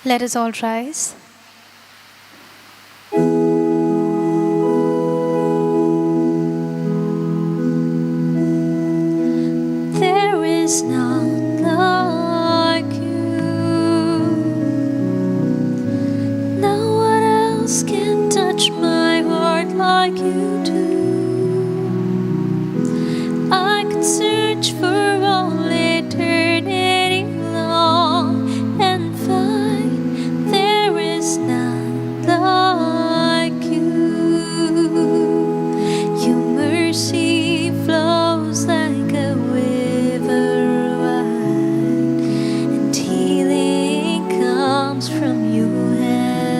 Let us all rise. There is none like you. No one else can touch my heart like you do. I could search for all eternity long and find there is none like you. Your mercy flows like a river wide, and healing comes from your hands.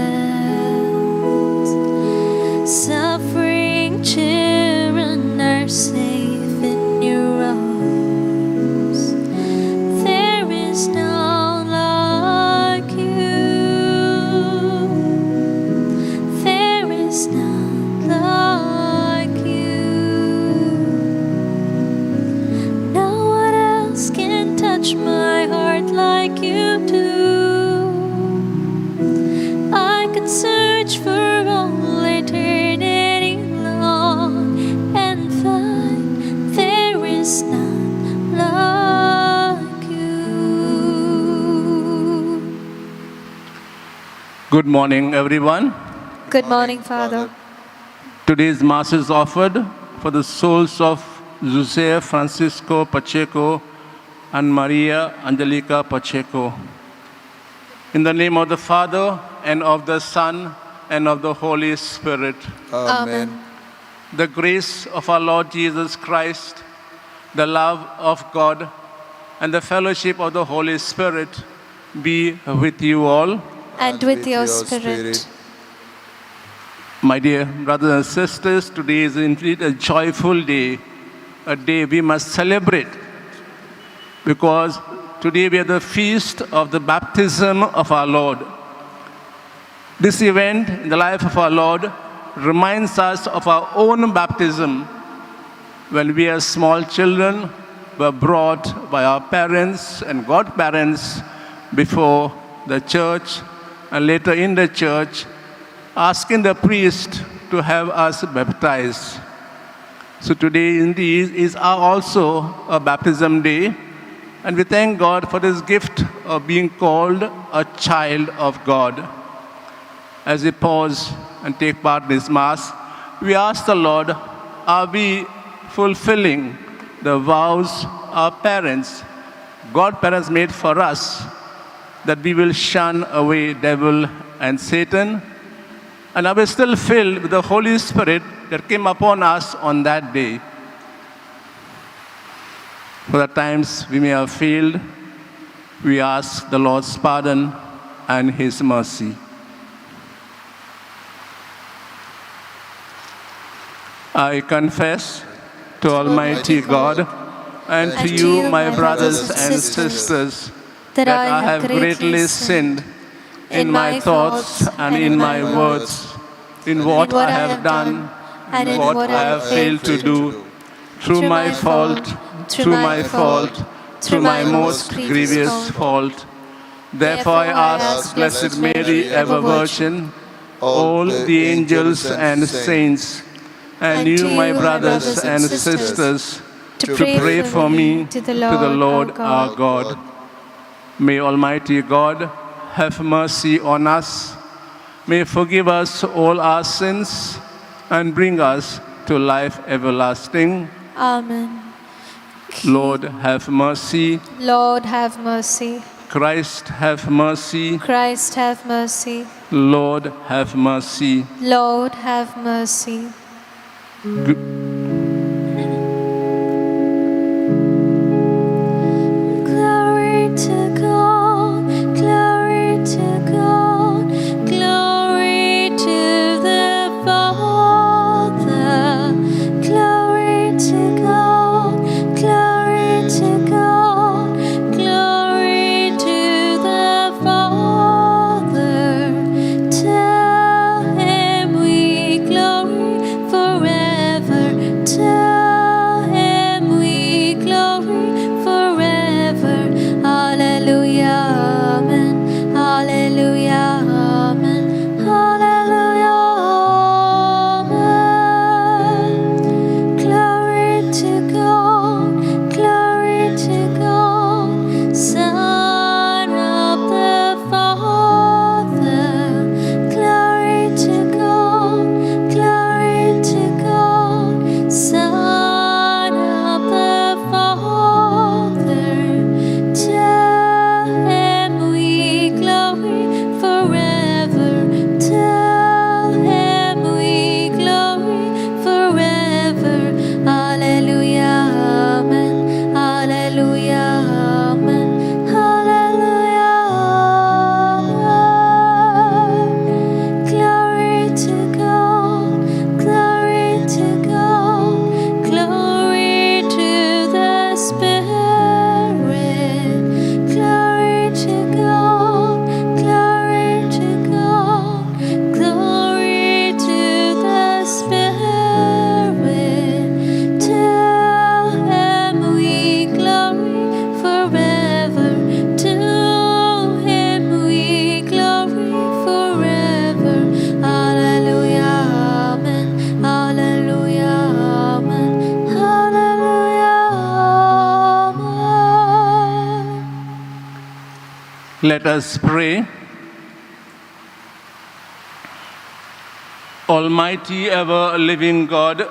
Suffering children are safe in your arms. There is none like you. There is none like you. No one else can touch my heart like you do. I could search for all eternity long and find there is none like you. Good morning, everyone. Good morning, Father. Today's Mass is offered for the souls of Jose Francisco Pacheco and Maria Angelica Pacheco. In the name of the Father, and of the Son, and of the Holy Spirit. Amen. The grace of our Lord Jesus Christ, the love of God, and the fellowship of the Holy Spirit be with you all. And with your spirit. My dear brothers and sisters, today is indeed a joyful day, a day we must celebrate, because today we are the feast of the baptism of our Lord. This event in the life of our Lord reminds us of our own baptism. When we as small children were brought by our parents and godparents before the church and later in the church, asking the priest to have us baptized. So today indeed is also a baptism day, and we thank God for this gift of being called a child of God. As we pause and take part in this Mass, we ask the Lord, are we fulfilling the vows our parents, godparents made for us, that we will shun away devil and Satan? And are we still filled with the Holy Spirit that came upon us on that day? For the times we may have failed, we ask the Lord's pardon and His mercy. I confess to Almighty God and to you, my brothers and sisters, that I have greatly sinned in my thoughts and in my words, in what I have done and in what I have failed to do, through my fault, through my most grievous fault. Therefore I ask Blessed Mary, ever Virgin, all the angels and saints, and you, my brothers and sisters, to pray for me to the Lord our God. May Almighty God have mercy on us, may forgive us all our sins, and bring us to life everlasting. Amen. Lord, have mercy. Lord, have mercy. Christ, have mercy. Christ, have mercy. Lord, have mercy. Lord, have mercy. Glory to God, glory to God, glory to the Father. Glory to God, glory to God, glory to the Father. Tell him we glory forever. Tell him we glory forever. Hallelujah, amen. Hallelujah, amen. Hallelujah, amen. Glory to God, glory to God, Son of the Father. Glory to God, glory to God, Son of the Father. Tell him we glory forever. Tell him we glory forever. Hallelujah, amen. Hallelujah, amen. Hallelujah, amen. Glory to God, glory to God, glory to the Spirit. Glory to God, glory to God, glory to the Spirit. Tell him we glory forever. To him we glory forever. Hallelujah, amen. Hallelujah, amen. Hallelujah, amen. Let us pray. Almighty ever-living God,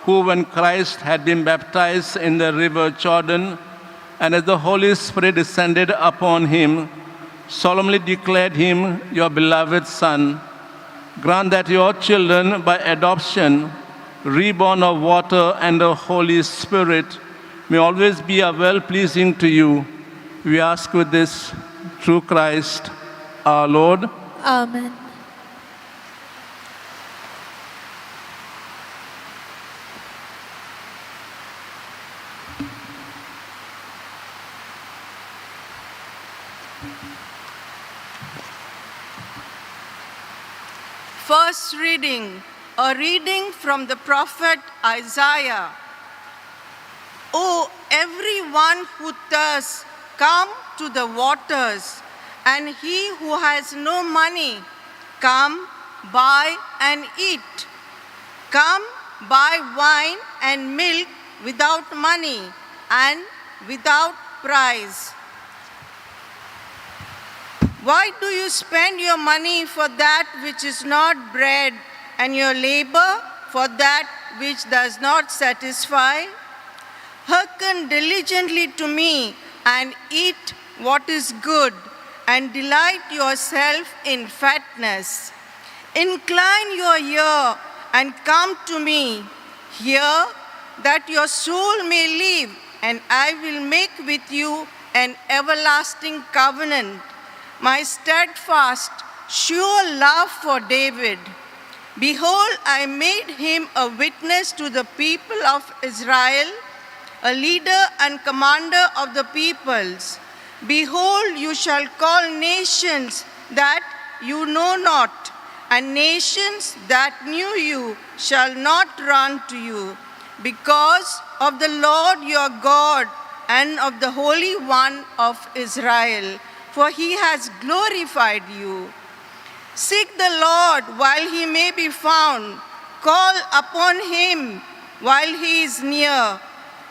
who when Christ had been baptized in the river Jordan, and as the Holy Spirit descended upon him, solemnly declared him your beloved Son, grant that your children, by adoption, reborn of water and the Holy Spirit, may always be well-pleasing to you. We ask with this through Christ our Lord. Amen. First reading, a reading from the prophet Isaiah. O everyone who thirsts, come to the waters, and he who has no money, come, buy and eat. Come, buy wine and milk without money and without price. Why do you spend your money for that which is not bread, and your labor for that which does not satisfy? Hearken diligently to me, and eat what is good, and delight yourself in fatness. Incline your ear and come to me. Hear, that your soul may live, and I will make with you an everlasting covenant, my steadfast, sure love for David. Behold, I made him a witness to the people of Israel, a leader and commander of the peoples. Behold, you shall call nations that you know not, and nations that knew you shall not run to you, because of the Lord your God and of the Holy One of Israel, for he has glorified you. Seek the Lord while he may be found. Call upon him while he is near.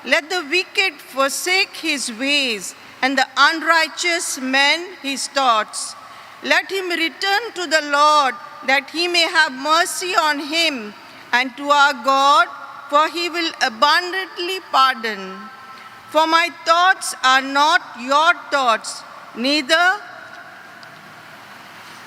Let the wicked forsake his ways, and the unrighteous man his thoughts. Let him return to the Lord, that he may have mercy on him, and to our God, for he will abundantly pardon. For my thoughts are not your thoughts, neither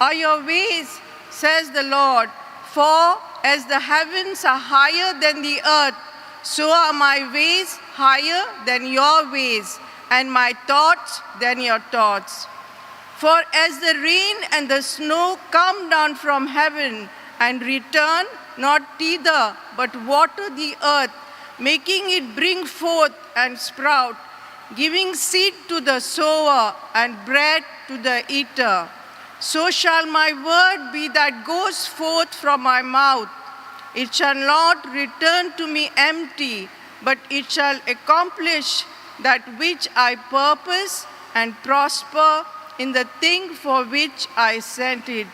are your ways, says the Lord. For as the heavens are higher than the earth, so are my ways higher than your ways, and my thoughts than your thoughts. For as the rain and the snow come down from heaven and return not thither, but water the earth, making it bring forth and sprout, giving seed to the sower and bread to the eater, so shall my word be that goes forth from my mouth. It shall not return to me empty, but it shall accomplish that which I purpose and prosper in the thing for which I sent it.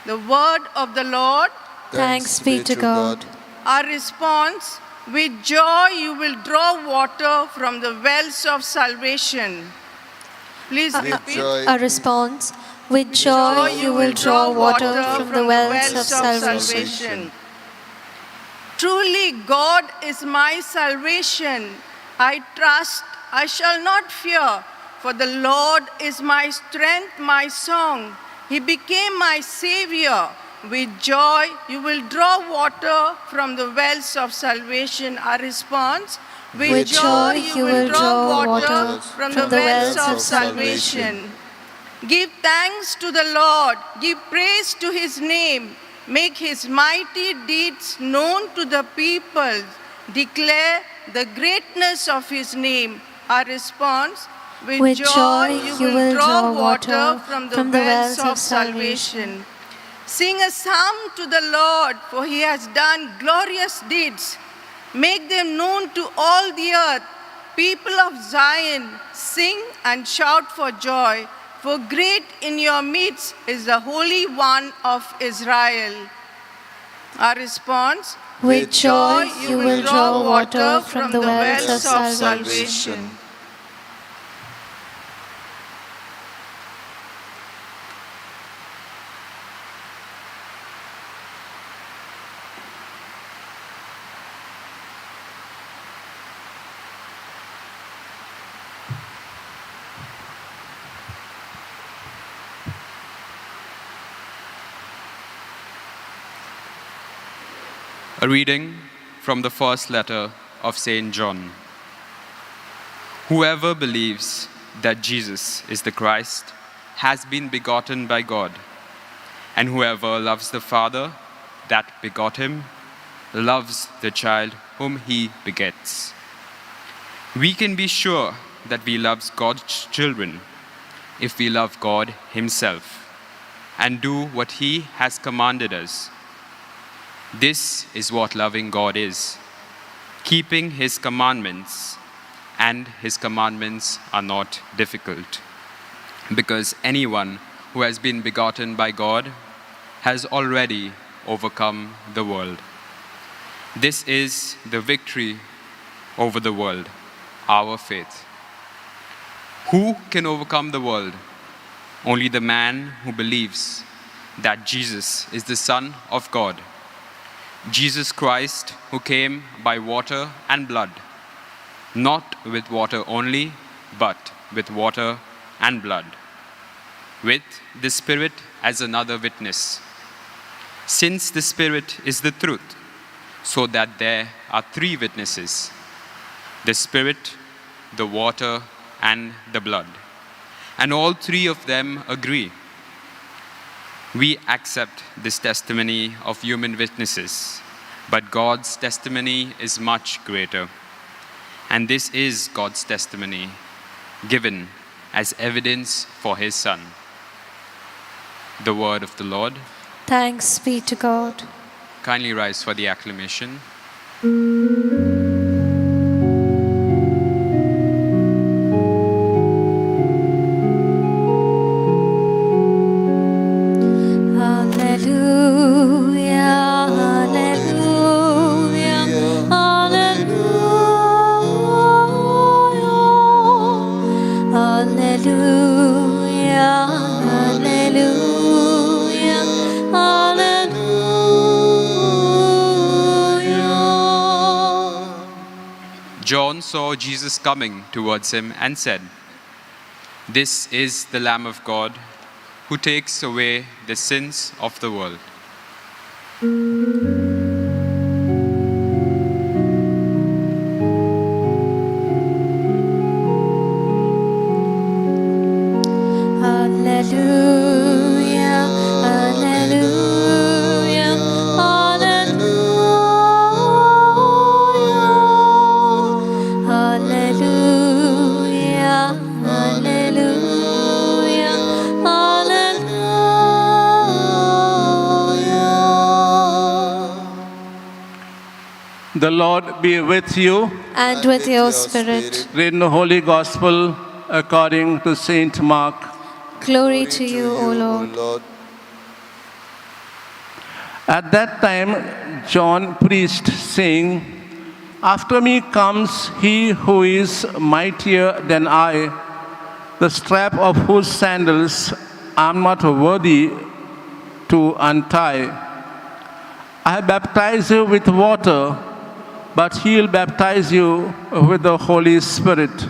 The word of the Lord. Thanks be to God. Our response: with joy you will draw water from the wells of salvation. Please repeat. A response: with joy you will draw water from the wells of salvation. Truly God is my salvation. I trust, I shall not fear, for the Lord is my strength, my song. He became my Savior. With joy you will draw water from the wells of salvation. Our response: with joy you will draw water from the wells of salvation. Give thanks to the Lord, give praise to his name, make his mighty deeds known to the people, declare the greatness of his name. Our response: with joy you will draw water from the wells of salvation. Sing a psalm to the Lord, for he has done glorious deeds. Make them known to all the earth. People of Zion, sing and shout for joy, for great in your midst is the Holy One of Israel. Our response: with joy you will draw water from the wells of salvation. A reading from the first letter of St. John. Whoever believes that Jesus is the Christ has been begotten by God, and whoever loves the Father that begot him loves the child whom he begets. We can be sure that we love God's children if we love God himself and do what he has commanded us. This is what loving God is, keeping his commandments, and his commandments are not difficult, because anyone who has been begotten by God has already overcome the world. This is the victory over the world, our faith. Who can overcome the world? Only the man who believes that Jesus is the Son of God. Jesus Christ, who came by water and blood, not with water only, but with water and blood, with the Spirit as another witness. Since the Spirit is the truth, so that there are three witnesses: the Spirit, the water, and the blood. And all three of them agree. We accept this testimony of human witnesses, but God's testimony is much greater. And this is God's testimony, given as evidence for his Son. The word of the Lord. Thanks be to God. Kindly rise for the acclamation. John saw Jesus coming towards him and said, "This is the Lamb of God who takes away the sins of the world. Hallelujah, hallelujah, hallelujah, hallelujah, hallelujah, hallelujah. The Lord be with you. And with your spirit. Read the Holy Gospel according to Saint Mark. Glory to you, O Lord. At that time, John preached, saying, "After me comes he who is mightier than I, the strap of whose sandals I am not worthy to untie. I baptize you with water, but he will baptize you with the Holy Spirit."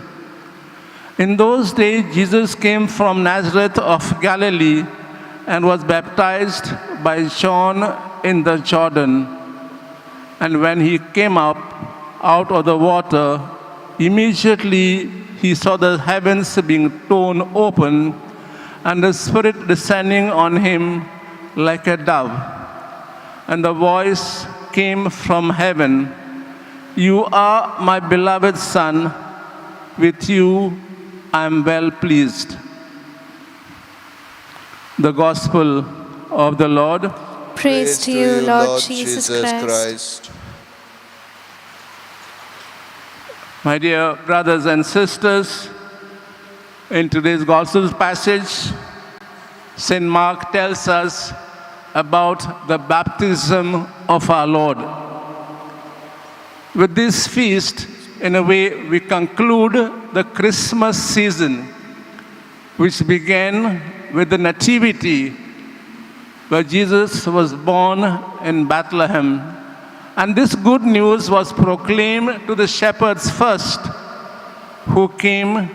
In those days, Jesus came from Nazareth of Galilee and was baptized by John in the Jordan. And when he came up out of the water, immediately he saw the heavens being torn open and the Spirit descending on him like a dove. And the voice came from heaven, "You are my beloved Son, with you I am well pleased." The Gospel of the Lord. Praise to you, Lord Jesus Christ. My dear brothers and sisters, in today's Gospel passage, St. Mark tells us about the baptism of our Lord. With this feast, in a way, we conclude the Christmas season, which began with the Nativity, where Jesus was born in Bethlehem. And this good news was proclaimed to the shepherds first, who came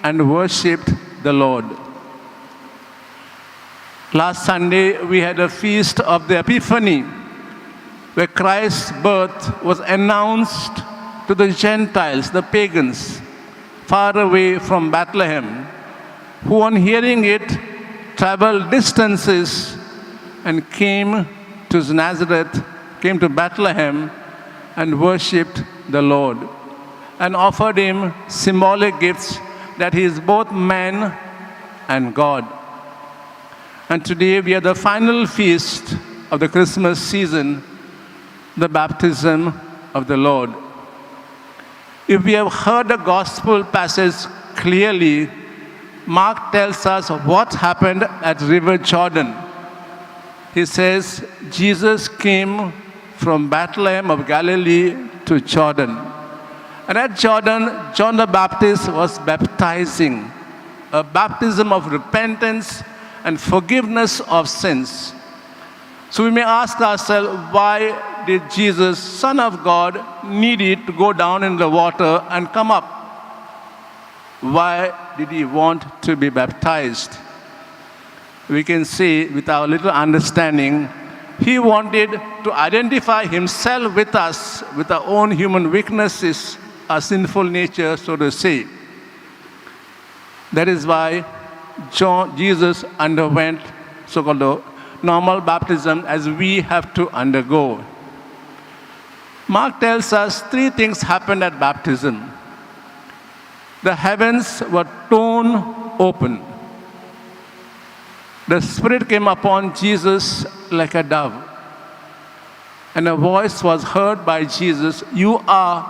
and worshipped the Lord. Last Sunday, we had a feast of the Epiphany, where Christ's birth was announced to the Gentiles, the pagans, far away from Bethlehem, who on hearing it traveled distances and came to Nazareth, came to Bethlehem and worshipped the Lord and offered him symbolic gifts that he is both man and God. And today we are the final feast of the Christmas season, the baptism of the Lord. If we have heard the gospel passage clearly, Mark tells us what happened at River Jordan. He says, Jesus came from Bethlehem of Galilee to Jordan. And at Jordan, John the Baptist was baptizing, a baptism of repentance and forgiveness of sins. So we may ask ourselves, why did Jesus, Son of God, needed to go down in the water and come up? Why did he want to be baptized? We can say, with our little understanding, he wanted to identify himself with us, with our own human weaknesses, our sinful nature, so to say. That is why Jesus underwent so-called normal baptism as we have to undergo. Mark tells us three things happened at baptism. The heavens were torn open. The Spirit came upon Jesus like a dove. And a voice was heard by Jesus, "You are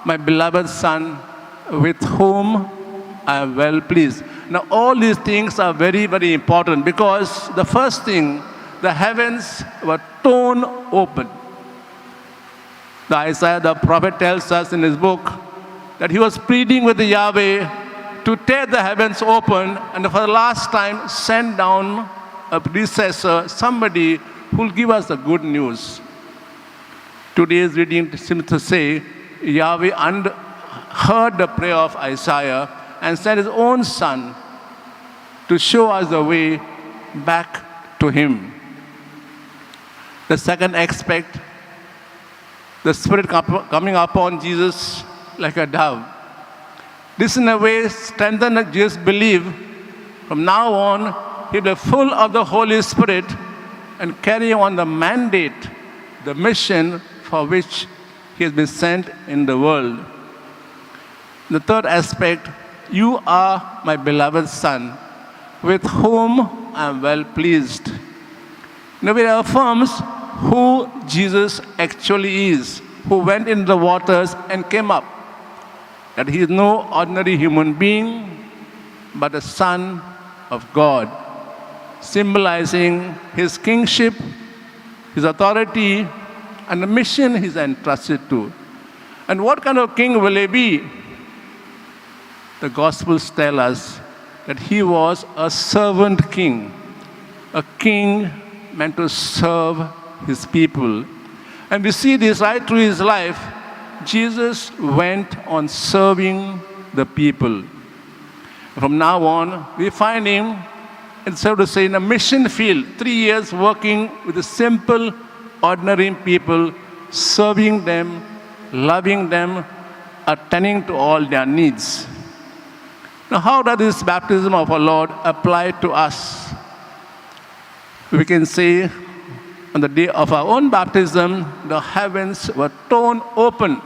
my beloved Son, with whom I am well pleased." Now all these things are very, very important, because the first thing, the heavens were torn open. The Isaiah, the prophet, tells us in his book that he was pleading with the Yahweh to tear the heavens open and for the last time send down a predecessor, somebody who will give us the good news. Today's reading seems to say Yahweh heard the prayer of Isaiah and sent his own Son to show us the way back to Him. The second aspect, the Spirit coming upon Jesus like a dove. This, in a way, strengthened Jesus' belief. From now on, he'll be full of the Holy Spirit and carry on the mandate, the mission for which he has been sent in the world. The third aspect, you are my beloved Son, with whom I am well pleased. In a way, it affirms who Jesus actually is, who went into the waters and came up. That he is no ordinary human being, but the Son of God, symbolizing his kingship, his authority, and the mission he's entrusted to. And what kind of king will he be? The Gospels tell us that he was a servant king, a king meant to serve his people. And we see this right through his life. Jesus went on serving the people. From now on, we find him, instead of say, in a mission field, 3 years working with the simple, ordinary people, serving them, loving them, attending to all their needs. Now, how does this baptism of our Lord apply to us? We can say, on the day of our own baptism, the heavens were torn open.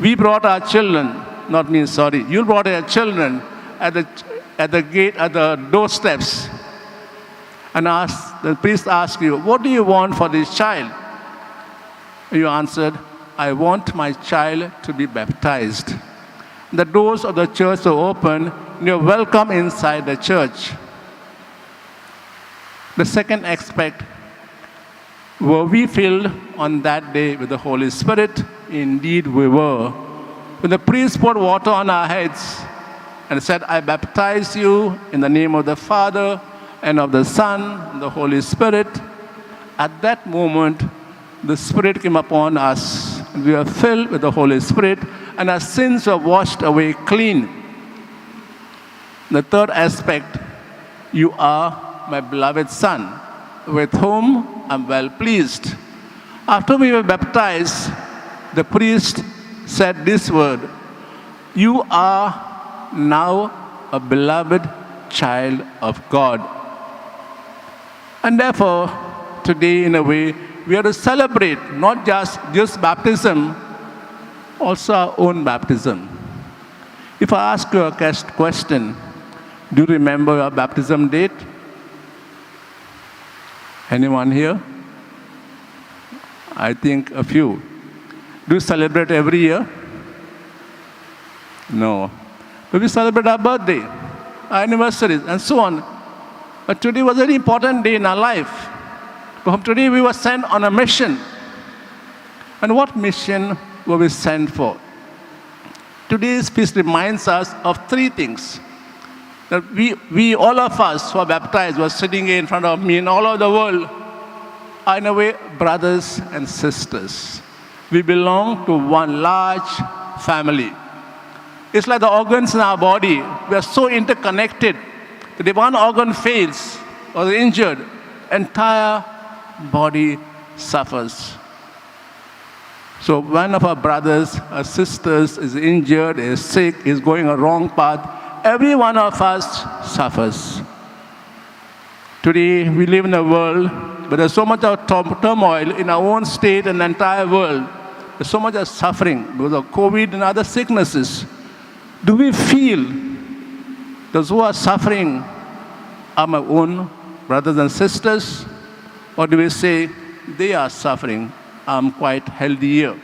We brought our children, not me, sorry, you brought your children at the gate, at the doorsteps, and the priest asked you, what do you want for this child? You answered, I want my child to be baptized. The doors of the church are open, and you're welcome inside the church. The second aspect, were we filled on that day with the Holy Spirit? Indeed we were. When the priest poured water on our heads and said, I baptize you in the name of the Father and of the Son and the Holy Spirit, at that moment the Spirit came upon us, and we were filled with the Holy Spirit, and our sins were washed away clean. The third aspect, you are my beloved Son, with whom I'm well pleased. After we were baptized, the priest said this word, you are now a beloved child of God. And therefore, today in a way, we are to celebrate not just baptism, also our own baptism. If I ask you a question, do you remember your baptism date? Anyone here? I think a few. Do you celebrate every year? No. But we celebrate our birthday, our anniversaries, and so on. But today was a very important day in our life. From today we were sent on a mission. And what mission were we sent for? Today's feast reminds us of three things. That we all of us who are baptized, who are sitting here in front of me and all over the world, are in a way brothers and sisters. We belong to one large family. It's like the organs in our body. We are so interconnected that if one organ fails or is injured, entire body suffers. So one of our brothers or sisters is injured, is sick, is going a wrong path, every one of us suffers. Today, we live in a world where there's so much of turmoil in our own state and the entire world. There's so much of suffering because of COVID and other sicknesses. Do we feel those who are suffering are my own brothers and sisters? Or do we say, they are suffering, I'm quite healthy here?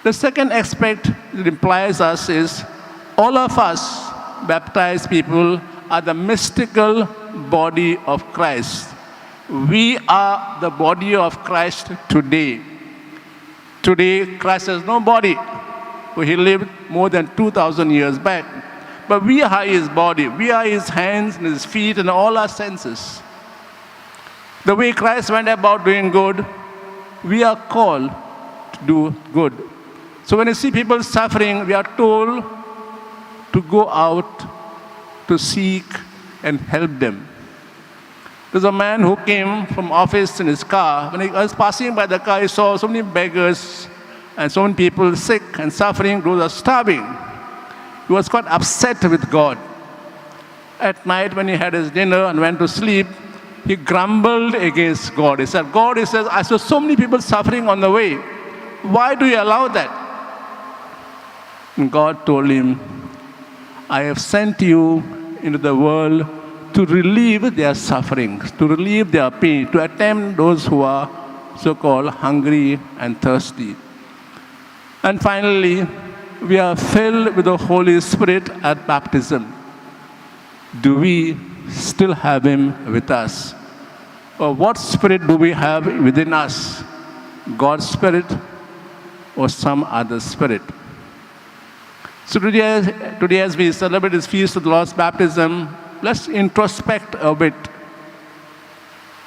The second aspect it implies us is, all of us baptized people are the mystical body of Christ. We are the body of Christ today. Today, Christ has no body, for he lived more than 2,000 years back. But we are his body. We are his hands and his feet and all our senses. The way Christ went about doing good, we are called to do good. So when you see people suffering, we are told to go out to seek and help them. There's a man who came from office in his car. When he was passing by the car, he saw so many beggars and so many people sick and suffering, those are starving. He was quite upset with God. At night when he had his dinner and went to sleep, he grumbled against God. He said, God, he says, I saw so many people suffering on the way. Why do you allow that? And God told him, I have sent you into the world to relieve their sufferings, to relieve their pain, to attend those who are so-called hungry and thirsty. And finally, we are filled with the Holy Spirit at baptism. Do we still have Him with us? Or what spirit do we have within us? God's Spirit or some other spirit? So today as we celebrate this feast of the Lord's baptism, let's introspect a bit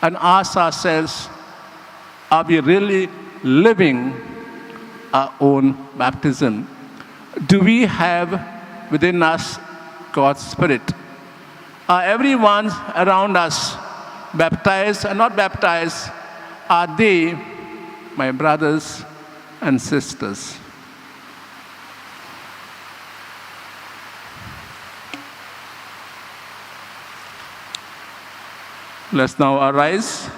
and ask ourselves, are we really living our own baptism? Do we have within us God's Spirit? Are everyone around us baptized and not baptized? Are they my brothers and sisters? Let's now arise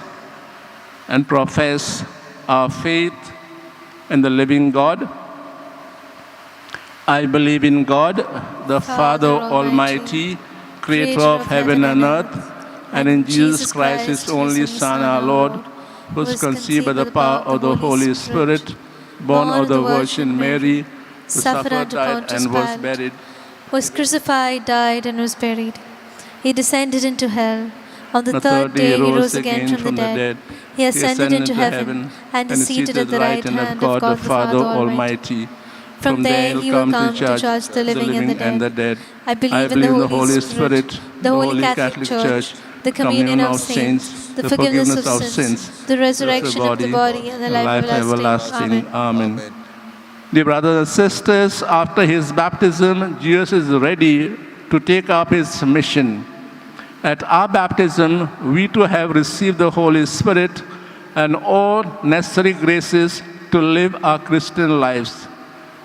and profess our faith in the living God. I believe in God, the Father Almighty, creator of heaven and earth, and in Jesus Christ, His only Son, our Lord, who was conceived by the power of the Holy Spirit, born of the Virgin Mary, who suffered, died, and was buried, was crucified, died, and was buried. He descended into hell. On the third day he rose again from the dead. He ascended into heaven and is seated at the right hand of God the Father Almighty. From there he will come to judge the living and the dead. I believe in the Holy Spirit, the Holy Catholic Church, the communion of saints, the forgiveness of sins, the resurrection of the body, and the life everlasting. Amen. Dear brothers and sisters, after His baptism, Jesus is ready to take up His mission. At our baptism, we too have received the Holy Spirit and all necessary graces to live our Christian lives.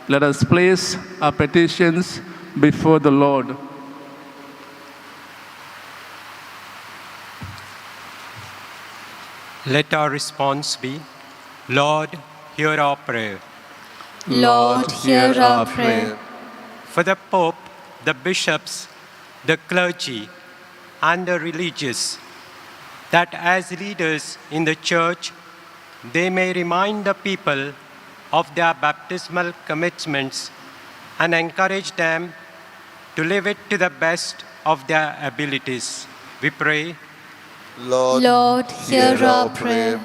Let us place our petitions before the Lord. Let our response be, Lord, hear our prayer. Lord, hear our prayer. For the Pope, the bishops, the clergy, and the religious, that as leaders in the Church, they may remind the people of their baptismal commitments and encourage them to live it to the best of their abilities. We pray, Lord, hear our prayer.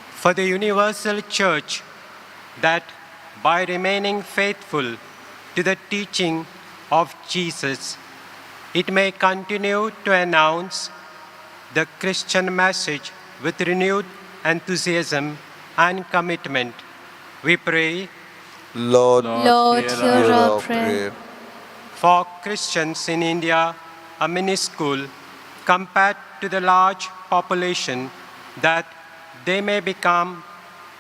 For the universal Church, that by remaining faithful to the teaching of Jesus, it may continue to announce the Christian message with renewed enthusiasm and commitment. We pray, Lord, hear our prayer. For Christians in India, a minuscule compared to the large population, that they may become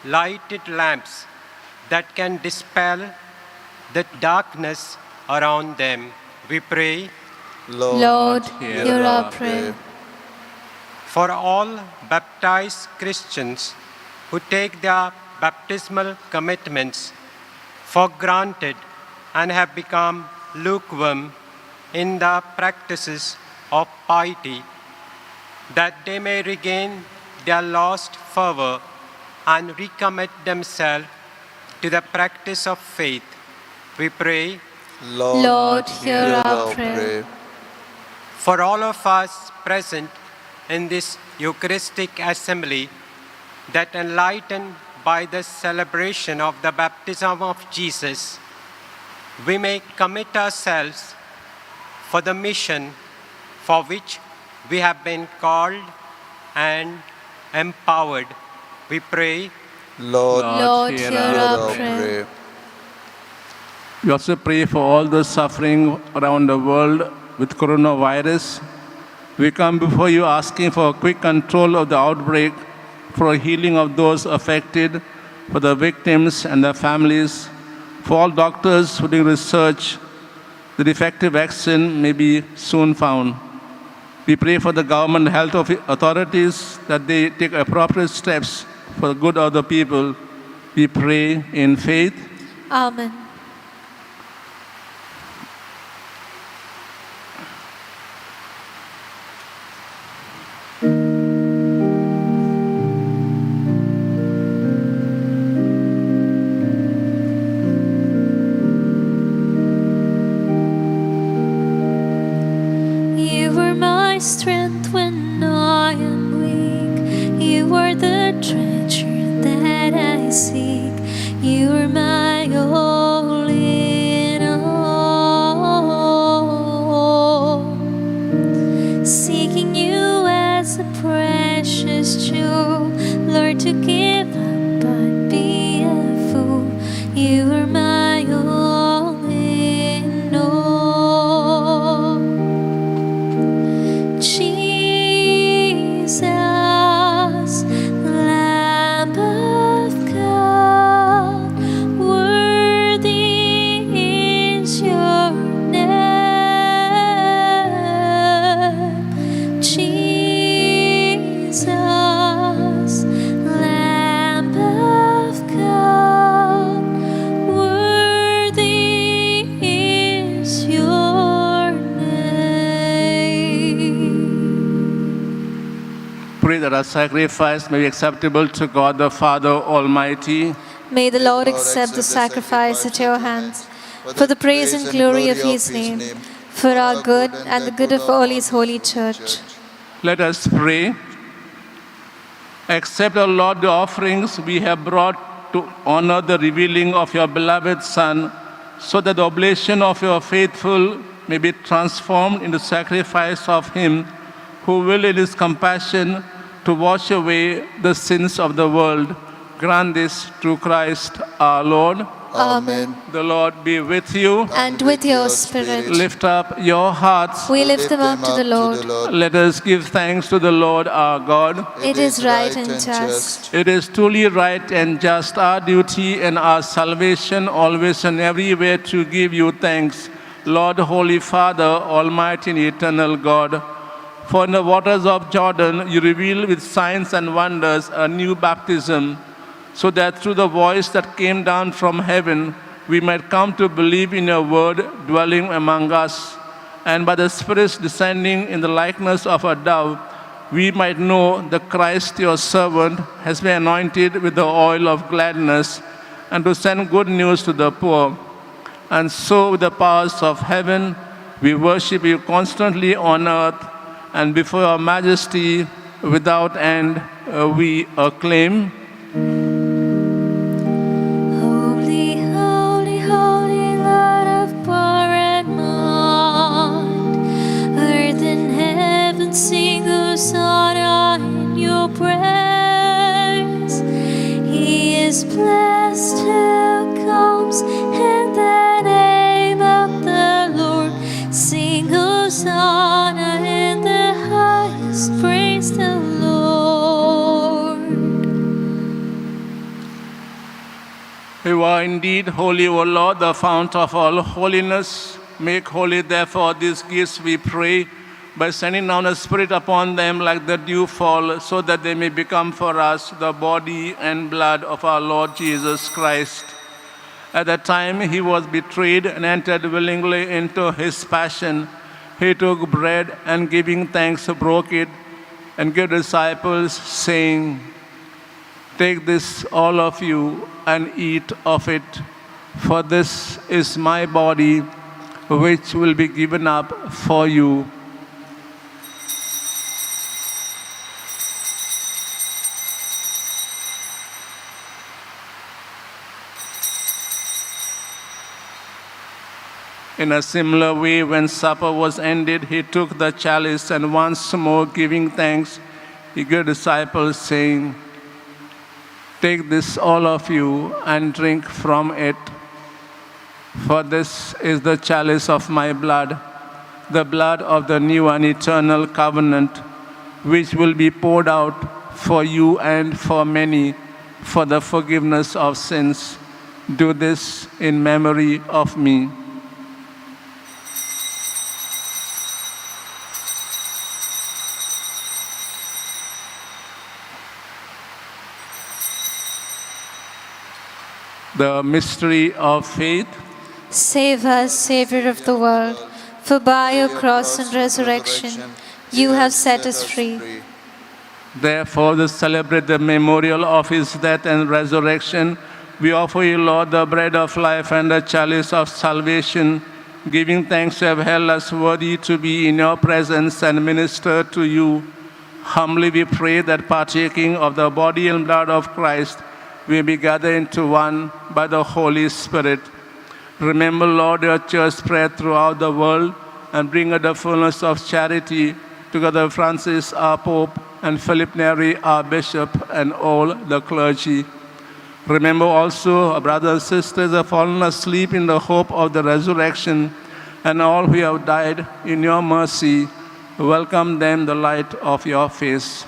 lighted lamps that can dispel the darkness around them. We pray, Lord, hear our prayer. For all baptized Christians who take their baptismal commitments for granted and have become lukewarm in the practices of piety, that they may regain their lost fervor and recommit themselves to the practice of faith. We pray, Lord, hear our prayer. For all of us present in this Eucharistic assembly, that enlightened by the celebration of the baptism of Jesus, we may commit ourselves for the mission for which we have been called and empowered. We pray, Lord, hear our prayer. We also pray for all those suffering around the world with coronavirus. We come before you asking for quick control of the outbreak, for healing of those affected, for the victims and their families, for all doctors who do research that effective vaccine may be soon found. We pray for the government health authorities that they take appropriate steps for the good of the people. We pray in faith. Amen. Strength when I am weak. You are the treasure that I seek. You are my all in all. Seeking you as a precious jewel, Lord, to give up but be a fool. You are my all in all. Jesus, Lamb of God, worthy is your name. Jesus, Lamb of God, worthy is your name. Pray that our sacrifice may be acceptable to God the Father Almighty. May the Lord accept the sacrifice at your hands, for the praise and glory of his name, for our good and the good of all his holy church. Let us pray. Accept, O Lord, the offerings we have brought to honor the revealing of your beloved Son, so that the oblation of your faithful may be transformed into sacrifice of him who will in his compassion to wash away the sins of the world. Grant this through Christ our Lord. Amen. The Lord be with you. And with your spirit, Lift up your hearts. we lift them up to the Lord. Let us give thanks to the Lord our God. It is right and just. It is truly right and just, our duty and our salvation, always and everywhere to give you thanks, Lord, Holy Father, Almighty and eternal God. For in the waters of Jordan you reveal with signs and wonders a new baptism, so that through the voice that came down from heaven we might come to believe in your word dwelling among us, and by the Spirit descending in the likeness of a dove, we might know that Christ your servant has been anointed with the oil of gladness, and to send good news to the poor. And so with the powers of heaven we worship you constantly on earth, and before your majesty without end we acclaim. Holy, holy, holy, Lord of power and might. Earth and heaven sing Hosanna in your praise. He is blessed who comes in the name of the Lord. Sing Hosanna in the highest, praise the Lord. You are indeed holy, O Lord, the fount of all holiness. Make holy, therefore, these gifts, we pray, by sending down a Spirit upon them like the dew fall, so that they may become for us the body and blood of our Lord Jesus Christ. At the time he was betrayed and entered willingly into his passion, he took bread and giving thanks broke it and gave disciples, saying, "Take this, all of you, and eat of it, for this is my body, which will be given up for you." In a similar way, when supper was ended, he took the chalice, and once more giving thanks, he gave disciples, saying, "Take this, all of you, and drink from it, for this is the chalice of my blood, the blood of the new and eternal covenant, which will be poured out for you and for many for the forgiveness of sins. Do this in memory of me. The mystery of faith. Save us, Savior of the world, for by your cross and resurrection you have set us free. Therefore, to celebrate the memorial of his death and resurrection, we offer you, Lord, the bread of life and the chalice of salvation, giving thanks to have held us worthy to be in your presence and minister to you. Humbly we pray that partaking of the body and blood of Christ, we be gathered into one by the Holy Spirit. Remember, Lord, your church spread throughout the world and bring her the fullness of charity, together Francis, our Pope, and Philip Neri, our Bishop, and all the clergy. Remember also our brothers and sisters who have fallen asleep in the hope of the resurrection, and all who have died in your mercy. Welcome them the light of your face.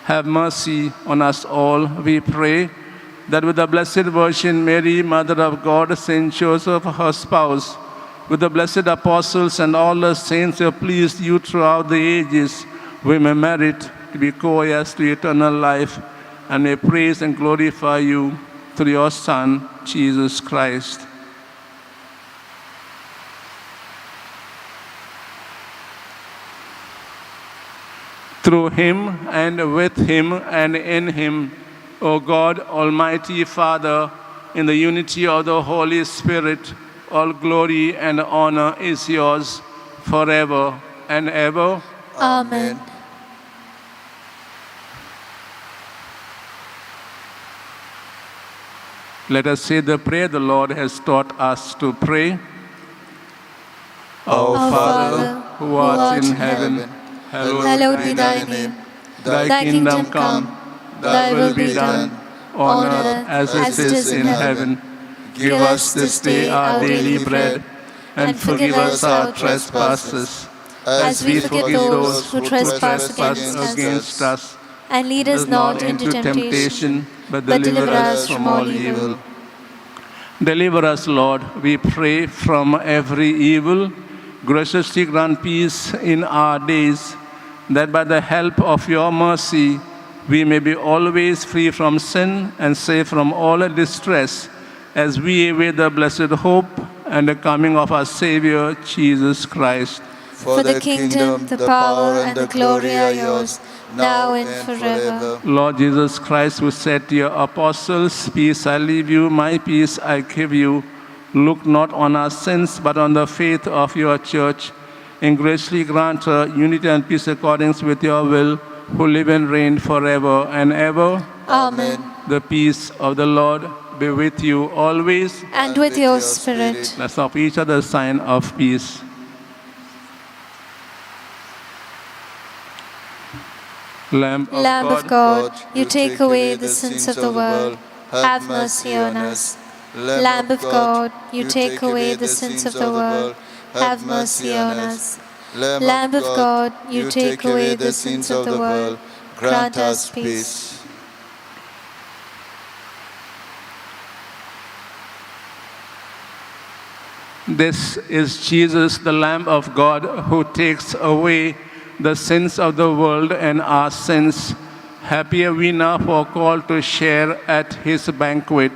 Have mercy on us all, we pray, that with the Blessed Virgin Mary, Mother of God, Saint Joseph, her spouse, with the blessed apostles and all the saints who have pleased you throughout the ages, we may merit to be co-heirs to eternal life, and may praise and glorify you through your Son, Jesus Christ. Through him, and with him, and in him, O God, Almighty Father, in the unity of the Holy Spirit, all glory and honor is yours forever and ever. Amen. Let us say the prayer the Lord has taught us to pray. Our Father, who art in heaven, hallowed be thy name. Thy kingdom come, thy will be done, on earth as it is in heaven. Give us this day our daily bread, and forgive us our trespasses, as we forgive those who trespass against us. And lead us not into temptation, but deliver us from all evil. Deliver us, Lord, we pray, from every evil. Graciously grant peace in our days, that by the help of your mercy we may be always free from sin and safe from all distress, as we await the blessed hope and the coming of our Savior, Jesus Christ. For the kingdom, the power, and the glory are yours, now and forever. Lord Jesus Christ, who said to your apostles, "Peace I leave you, my peace I give you," look not on our sins, but on the faith of your church, and graciously grant her unity and peace according with your will, who live and reign forever and ever. Amen. The peace of the Lord be with you always. And with your spirit. Let's offer each other a sign of peace. Lamb of God, you take away the sins of the world. Have mercy on us. Lamb of God, you take away the sins of the world. Have mercy on us. Lamb of God, you take away the sins of the world. Grant us peace. This is Jesus, the Lamb of God, who takes away the sins of the world and our sins. Happy are we now who are called to share at his banquet.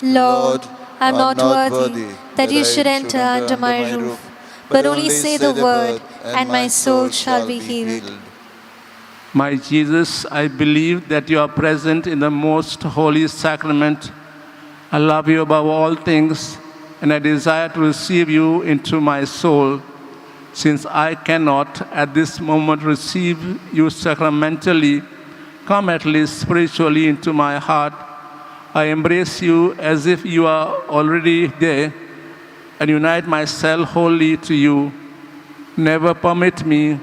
Lord, I am not worthy that you should enter under my roof, but only say the word, and my soul shall be healed. My Jesus, I believe that you are present in the most holy sacrament. I love you above all things, and I desire to receive you into my soul. Since I cannot at this moment receive you sacramentally, come at least spiritually into my heart. I embrace you as if you are already there, and unite myself wholly to you. Never permit me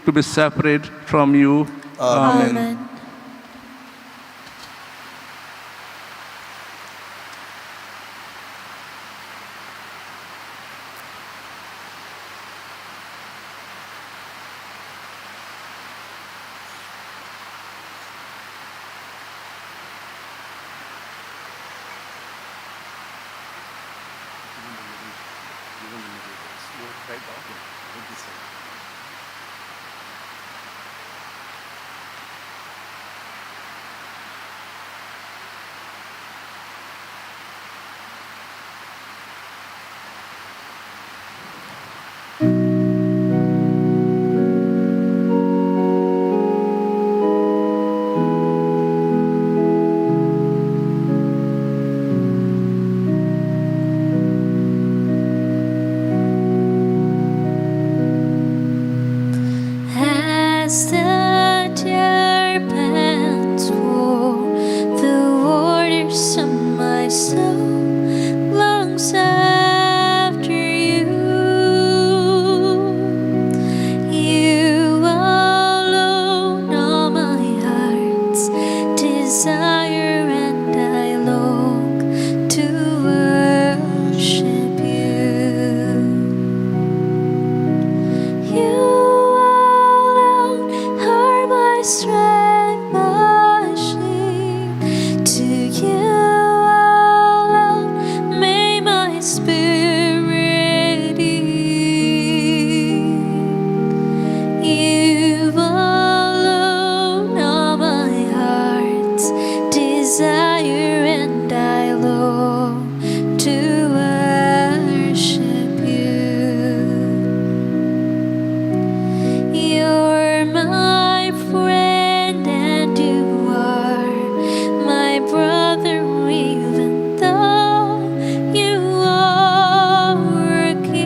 to be separate from you. Amen. Amen. As the deer pants for the waters of my soul longs after you. You alone are my heart's desire, and I long to worship you. You are my strength, my shield. To you alone may my spirit yield. You alone are my heart's desire, and I long to worship you. You're my friend and you are my brother, even though you are a king.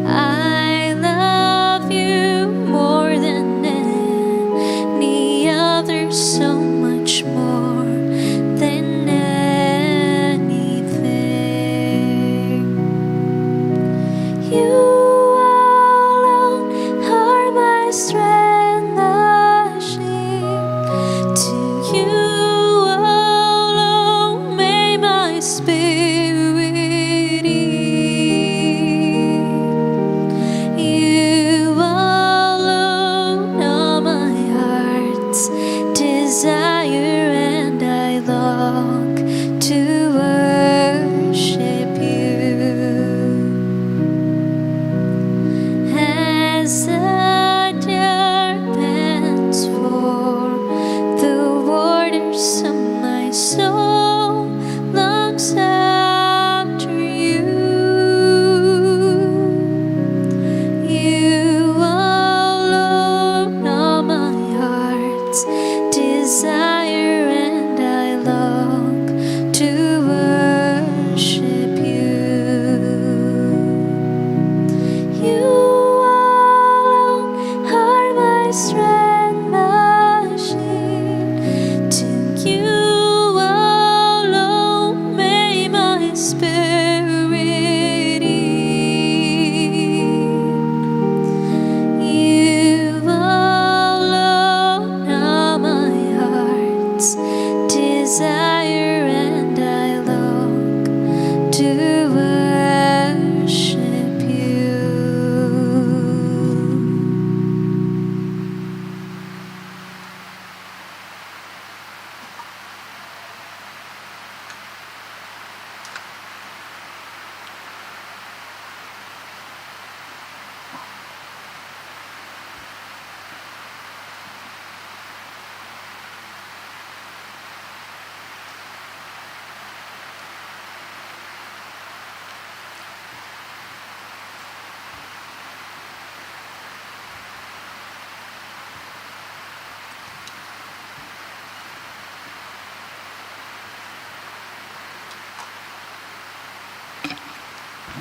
I love you more than any other, so much more than anything. You alone are my strength, my shield. To you alone may my spirit yield. You alone are my heart's desire, and I long to worship you. As the deer pants for the waters of my soul longs after you. You alone are my heart's desire, and I long to worship you. You alone are my strength, my shield. To you alone may my spirit yield. You alone are my heart's desire, and I long to worship you.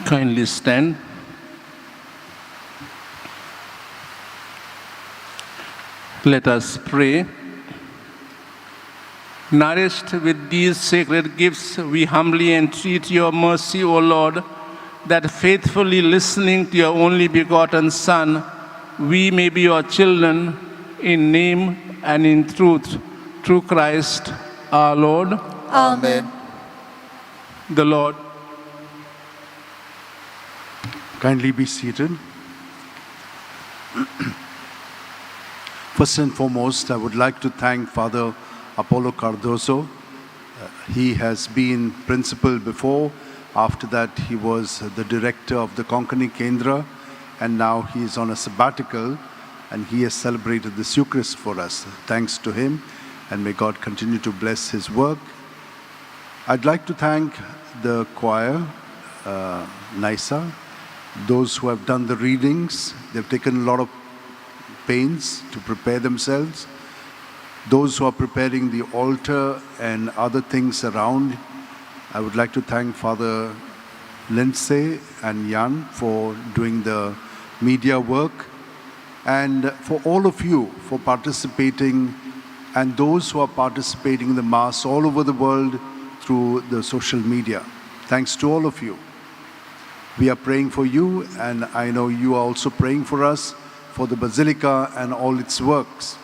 Kindly stand. Let us pray. Nourished with these sacred gifts, we humbly entreat your mercy, O Lord, that faithfully listening to your only begotten Son, we may be your children in name and in truth, through Christ our Lord. Amen. The Lord. Kindly be seated. First and foremost, I would like to thank Father Apollo Cardozo. He has been principal before After that, he was the director of the Konkani Kendra, and now he is on a sabbatical, and he has celebrated this Eucharist for us. Thanks to him, and may God continue to bless his work. I'd like to thank the choir, NISA, those who have done the readings. They've taken a lot of pains to prepare themselves. Those who are preparing the altar and other things around, I would like to thank Father Lindsay and Jan for doing the media work, and for all of you for participating, and those who are participating in the Mass all over the world through the social media. Thanks to all of you. We are praying for you, and I know you are also praying for us, for the Basilica and all its works.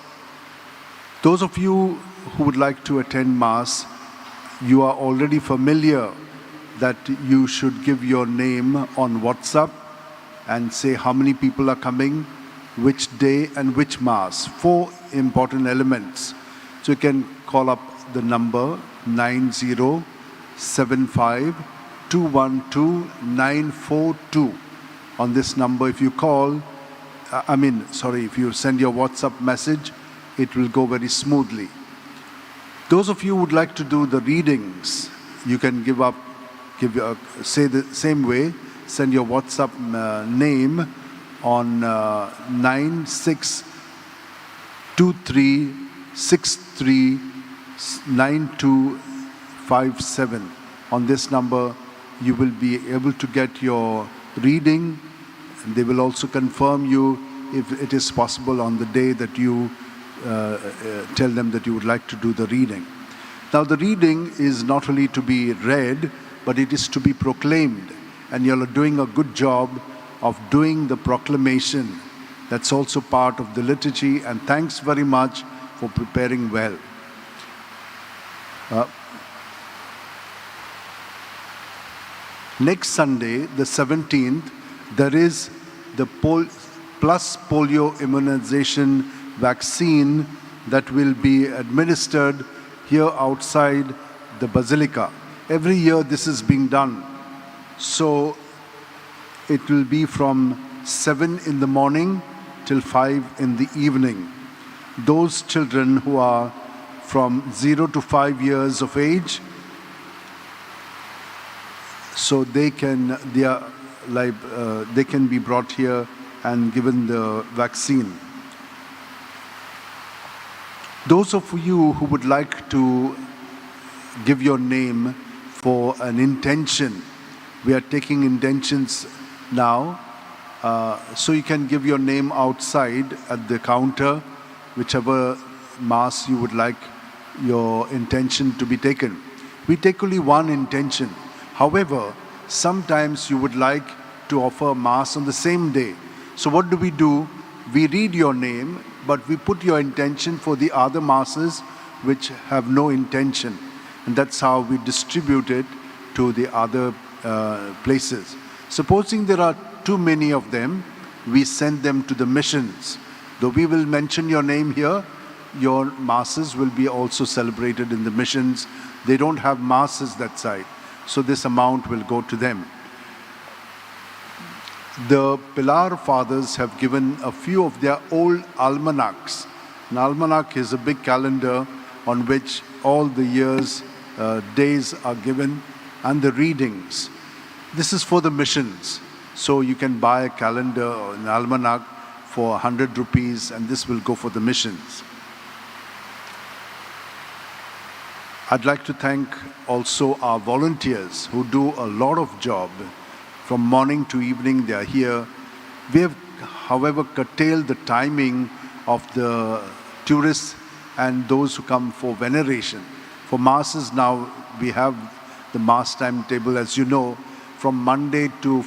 Those of you who would like to attend Mass, you are already familiar that you should give your name on WhatsApp and say how many people are coming, which day and which Mass. 4 important elements. So you can call up the number 9075212942. On this number, if you call, if you send your WhatsApp message, it will go very smoothly. Those of you who would like to do the readings, you can say the same way, send your WhatsApp name on 9623639257. On this number, you will be able to get your reading. They will also confirm you if it is possible on the day that you tell them that you would like to do the reading. Now, the reading is not only to be read, but it is to be proclaimed. And you're doing a good job of doing the proclamation. That's also part of the liturgy, and thanks very much for preparing well. Next Sunday, the 17th, there is the plus polio immunization vaccine that will be administered here outside the Basilica. Every year this is being done. So it will be from 7 in the morning till 5 in the evening. Those children who are from 0 to 5 years of age, so they can be brought here and given the vaccine. Those of you who would like to give your name for an intention, we are taking intentions now. So you can give your name outside at the counter, whichever Mass you would like your intention to be taken. We take only one intention. However, sometimes you would like to offer Mass on the same day. So what do? We read your name, but we put your intention for the other Masses which have no intention. And that's how we distribute it to the other places. Supposing there are too many of them, we send them to the missions. Though we will mention your name here, your Masses will be also celebrated in the missions. They don't have Masses that side, so this amount will go to them. The Pilar Fathers have given a few of their old almanacs. An almanac is a big calendar on which all the year's days are given and the readings. This is for the missions. So you can buy a calendar or an almanac for 100 rupees, and this will go for the missions. I'd like to thank also our volunteers who do a lot of job. From morning to evening, they are here. We have, however, curtailed the timing of the tourists and those who come for veneration. For Masses now, we have the Mass timetable, as you know, from Monday to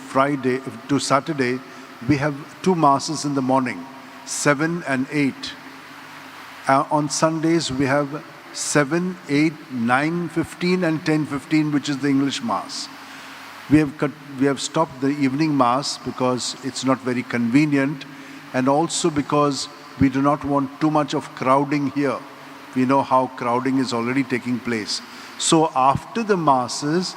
Saturday, we have 2 Masses in the morning, 7 and 8. On Sundays, we have 7, 8, 9:15 and 10:15, which is the English Mass. We have stopped the evening Mass because it's not very convenient, and also because we do not want too much of crowding here. We know how crowding is already taking place. So after the Masses,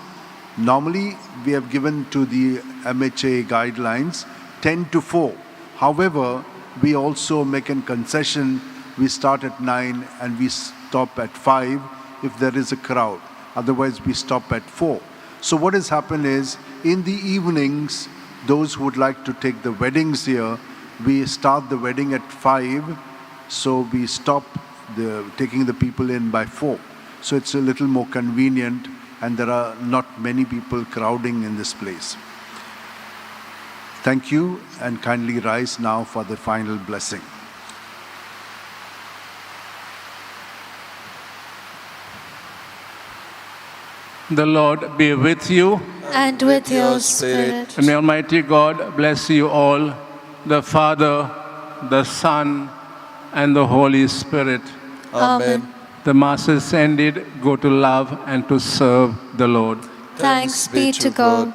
Normally, we have given to the MHA guidelines 10 to 4. However, we also make a concession. We start at 9 and we stop at 5 if there is a crowd. Otherwise, we stop at 4. So what has happened is, in the evenings, those who would like to take the weddings here, we start the wedding at 5, so we stop taking the people in by 4. So it's a little more convenient, and there are not many people crowding in this place. Thank you, and kindly rise now for the final blessing. The Lord be with you. And with your spirit. And may Almighty God bless you all, the Father, the Son, and the Holy Spirit. Amen. The Masses ended. Go to love and to serve the Lord. Thanks be to God.